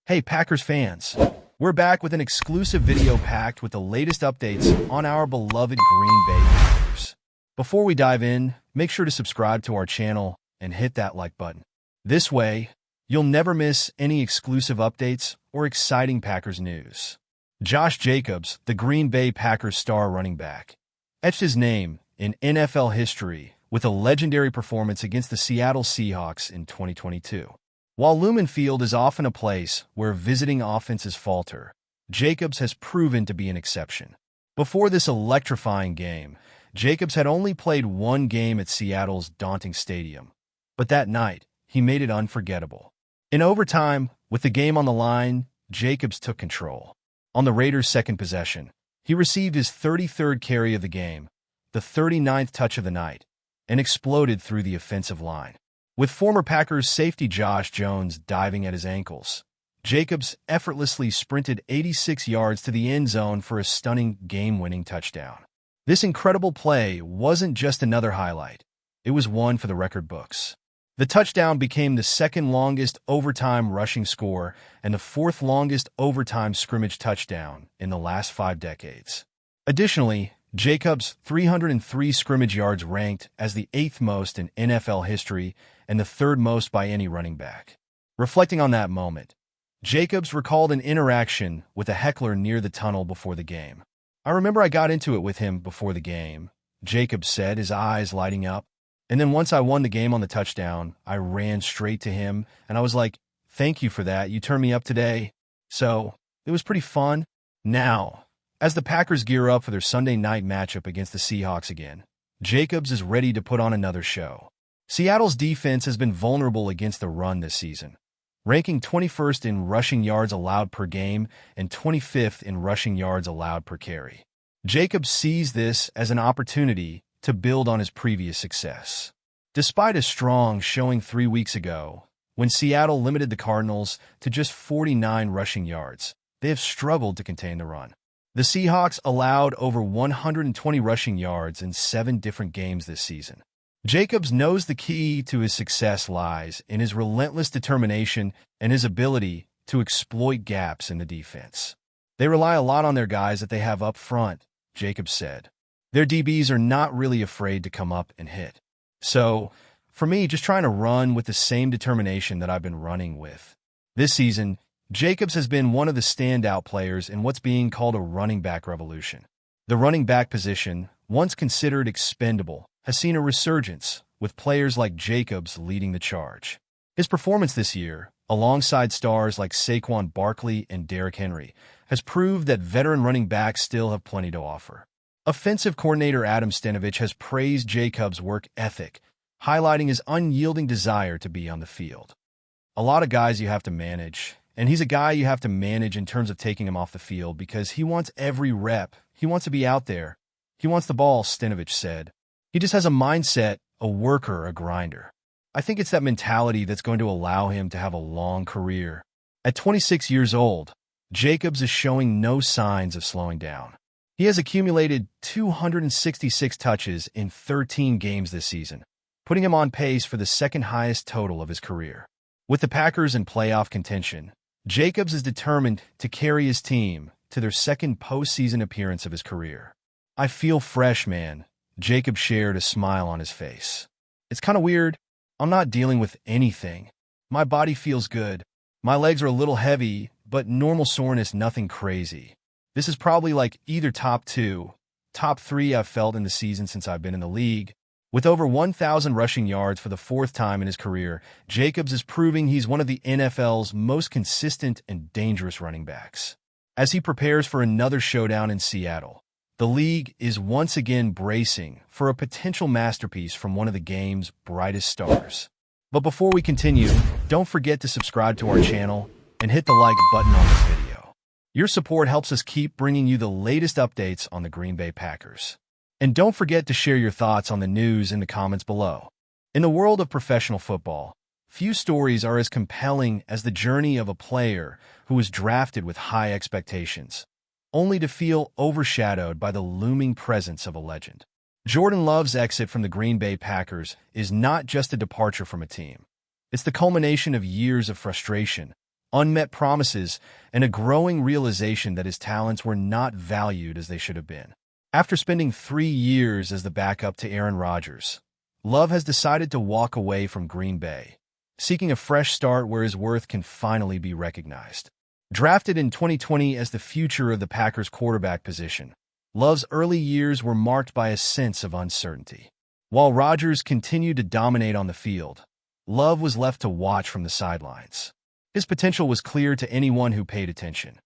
Hey Packers fans, we're back with an exclusive video packed with the latest updates on our beloved Green Bay Packers. Before we dive in, make sure to subscribe to our channel and hit that like button. This way, you'll never miss any exclusive updates or exciting Packers news. Josh Jacobs, the Green Bay Packers star running back, etched his name in NFL history with a legendary performance against the Seattle Seahawks in 2022. While Lumen Field is often a place where visiting offenses falter, Jacobs has proven to be an exception. Before this electrifying game, Jacobs had only played one game at Seattle's daunting stadium, but that night, he made it unforgettable. In overtime, with the game on the line, Jacobs took control. On the Raiders' second possession, he received his 33rd carry of the game, the 39th touch of the night, and exploded through the offensive line. With former Packers safety Josh Jones diving at his ankles, Jacobs effortlessly sprinted 86 yards to the end zone for a stunning game-winning touchdown. This incredible play wasn't just another highlight. It was one for the record books. The touchdown became the second longest overtime rushing score and the fourth longest overtime scrimmage touchdown in the last 5 decades. Additionally, Jacobs' 303 scrimmage yards ranked as the 8th most in NFL history and the 3rd most by any running back. Reflecting on that moment, Jacobs recalled an interaction with a heckler near the tunnel before the game. "I remember I got into it with him before the game," Jacobs said, his eyes lighting up. "And then once I won the game on the touchdown, I ran straight to him, and I was like, 'Thank you for that, you turned me up today.' So, it was pretty fun." Now, as the Packers gear up for their Sunday night matchup against the Seahawks again, Jacobs is ready to put on another show. Seattle's defense has been vulnerable against the run this season, ranking 21st in rushing yards allowed per game and 25th in rushing yards allowed per carry. Jacobs sees this as an opportunity to build on his previous success. Despite a strong showing 3 weeks ago, when Seattle limited the Cardinals to just 49 rushing yards, they have struggled to contain the run. The Seahawks allowed over 120 rushing yards in 7 different games this season. Jacobs knows the key to his success lies in his relentless determination and his ability to exploit gaps in the defense. "They rely a lot on their guys that they have up front," Jacobs said. "Their DBs are not really afraid to come up and hit. So, for me, just trying to run with the same determination that I've been running with." This season, Jacobs has been one of the standout players in what's being called a running back revolution. The running back position, once considered expendable, has seen a resurgence, with players like Jacobs leading the charge. His performance this year, alongside stars like Saquon Barkley and Derrick Henry, has proved that veteran running backs still have plenty to offer. Offensive coordinator Adam Stenavich has praised Jacobs' work ethic, highlighting his unyielding desire to be on the field. "A lot of guys you have to manage, and he's a guy you have to manage in terms of taking him off the field because he wants every rep. He wants to be out there. He wants the ball," Stenavich said. "He just has a mindset, a worker, a grinder. I think it's that mentality that's going to allow him to have a long career." At 26 years old, Jacobs is showing no signs of slowing down. He has accumulated 266 touches in 13 games this season, putting him on pace for the second highest total of his career. With the Packers in playoff contention, Jacobs is determined to carry his team to their second postseason appearance of his career. "I feel fresh, man," Jacobs shared, a smile on his face. "It's kind of weird. I'm not dealing with anything. My body feels good. My legs are a little heavy, but normal soreness, nothing crazy. This is probably like either top 2, top 3 I've felt in the season since I've been in the league." With over 1,000 rushing yards for the 4th time in his career, Jacobs is proving he's one of the NFL's most consistent and dangerous running backs. As he prepares for another showdown in Seattle, the league is once again bracing for a potential masterpiece from one of the game's brightest stars. But before we continue, don't forget to subscribe to our channel and hit the like button on this video. Your support helps us keep bringing you the latest updates on the Green Bay Packers. And don't forget to share your thoughts on the news in the comments below. In the world of professional football, few stories are as compelling as the journey of a player who was drafted with high expectations, only to feel overshadowed by the looming presence of a legend. Jordan Love's exit from the Green Bay Packers is not just a departure from a team. It's the culmination of years of frustration, unmet promises, and a growing realization that his talents were not valued as they should have been. After spending 3 years as the backup to Aaron Rodgers, Love has decided to walk away from Green Bay, seeking a fresh start where his worth can finally be recognized. Drafted in 2020 as the future of the Packers quarterback position, Love's early years were marked by a sense of uncertainty. While Rodgers continued to dominate on the field, Love was left to watch from the sidelines. His potential was clear to anyone who paid attention.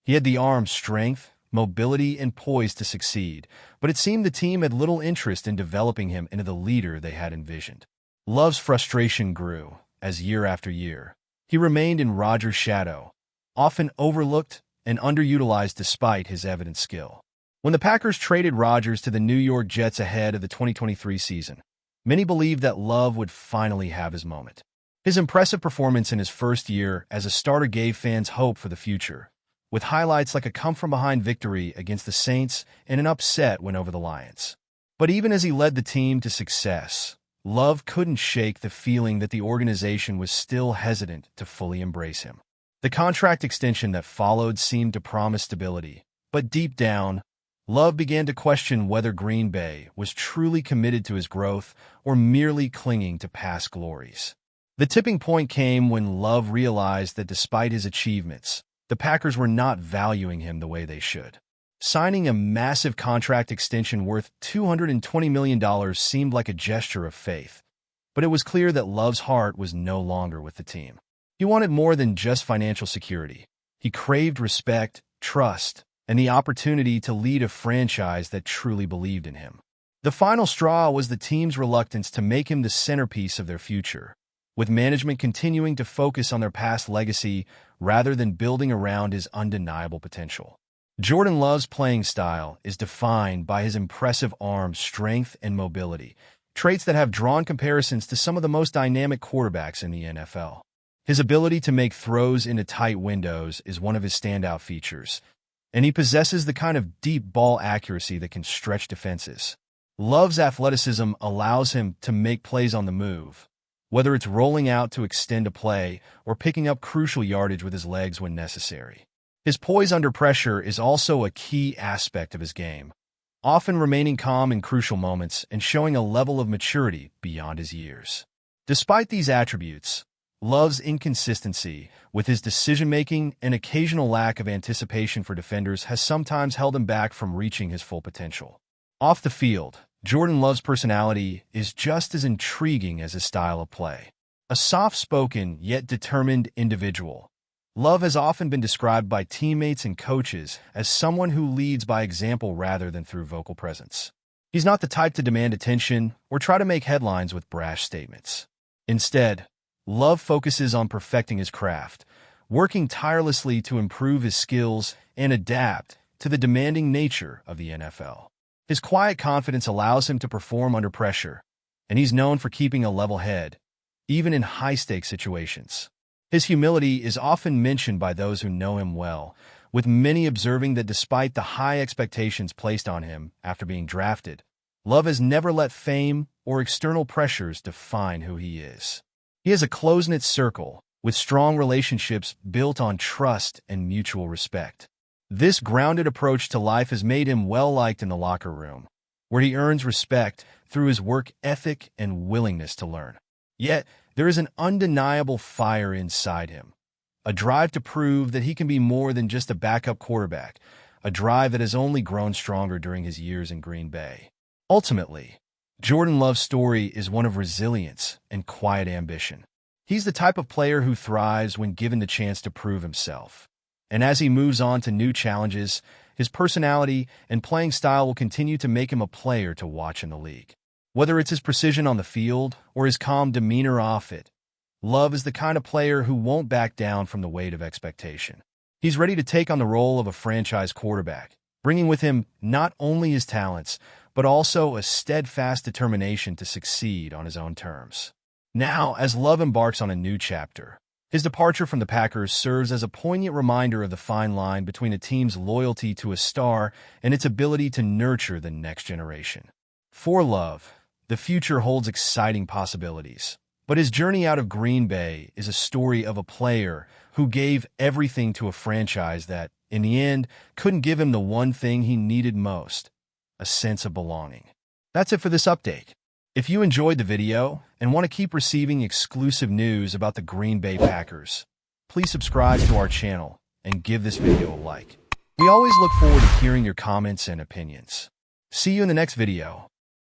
He had the arm strength, mobility, and poise to succeed, but it seemed the team had little interest in developing him into the leader they had envisioned. Love's frustration grew as year after year he remained in Rodgers' shadow, often overlooked and underutilized despite his evident skill. When the Packers traded Rodgers to the New York Jets ahead of the 2023 season, many believed that Love would finally have his moment. His impressive performance in his first year as a starter gave fans hope for the future, with highlights like a come-from-behind victory against the Saints and an upset win over the Lions. But even as he led the team to success, Love couldn't shake the feeling that the organization was still hesitant to fully embrace him. The contract extension that followed seemed to promise stability, but deep down, Love began to question whether Green Bay was truly committed to his growth or merely clinging to past glories. The tipping point came when Love realized that despite his achievements, the Packers were not valuing him the way they should. Signing a massive contract extension worth $220 million seemed like a gesture of faith, but it was clear that Love's heart was no longer with the team. He wanted more than just financial security. He craved respect, trust, and the opportunity to lead a franchise that truly believed in him. The final straw was the team's reluctance to make him the centerpiece of their future, with management continuing to focus on their past legacy rather than building around his undeniable potential. Jordan Love's playing style is defined by his impressive arm strength and mobility, traits that have drawn comparisons to some of the most dynamic quarterbacks in the NFL. His ability to make throws into tight windows is one of his standout features, and he possesses the kind of deep ball accuracy that can stretch defenses. Love's athleticism allows him to make plays on the move, whether it's rolling out to extend a play or picking up crucial yardage with his legs when necessary. His poise under pressure is also a key aspect of his game, often remaining calm in crucial moments and showing a level of maturity beyond his years. Despite these attributes, Love's inconsistency with his decision-making and occasional lack of anticipation for defenders has sometimes held him back from reaching his full potential. Off the field, Jordan Love's personality is just as intriguing as his style of play. A soft-spoken yet determined individual, Love has often been described by teammates and coaches as someone who leads by example rather than through vocal presence. He's not the type to demand attention or try to make headlines with brash statements. Instead, Love focuses on perfecting his craft, working tirelessly to improve his skills and adapt to the demanding nature of the NFL. His quiet confidence allows him to perform under pressure, and he's known for keeping a level head, even in high-stakes situations. His humility is often mentioned by those who know him well, with many observing that despite the high expectations placed on him after being drafted, Love has never let fame or external pressures define who he is. He has a close-knit circle, with strong relationships built on trust and mutual respect. This grounded approach to life has made him well-liked in the locker room, where he earns respect through his work ethic and willingness to learn. Yet, there is an undeniable fire inside him, a drive to prove that he can be more than just a backup quarterback, a drive that has only grown stronger during his years in Green Bay. Ultimately, Jordan Love's story is one of resilience and quiet ambition. He's the type of player who thrives when given the chance to prove himself. And as he moves on to new challenges, his personality and playing style will continue to make him a player to watch in the league. Whether it's his precision on the field or his calm demeanor off it, Love is the kind of player who won't back down from the weight of expectation. He's ready to take on the role of a franchise quarterback, bringing with him not only his talents, but also a steadfast determination to succeed on his own terms. Now, as Love embarks on a new chapter, his departure from the Packers serves as a poignant reminder of the fine line between a team's loyalty to a star and its ability to nurture the next generation. For Love, the future holds exciting possibilities, But his journey out of Green Bay is a story of a player who gave everything to a franchise that, in the end, couldn't give him the one thing he needed most: a sense of belonging. That's it for this update. If you enjoyed the video and want to keep receiving exclusive news about the Green Bay Packers, please subscribe to our channel and give this video a like. We always look forward to hearing your comments and opinions. See you in the next video.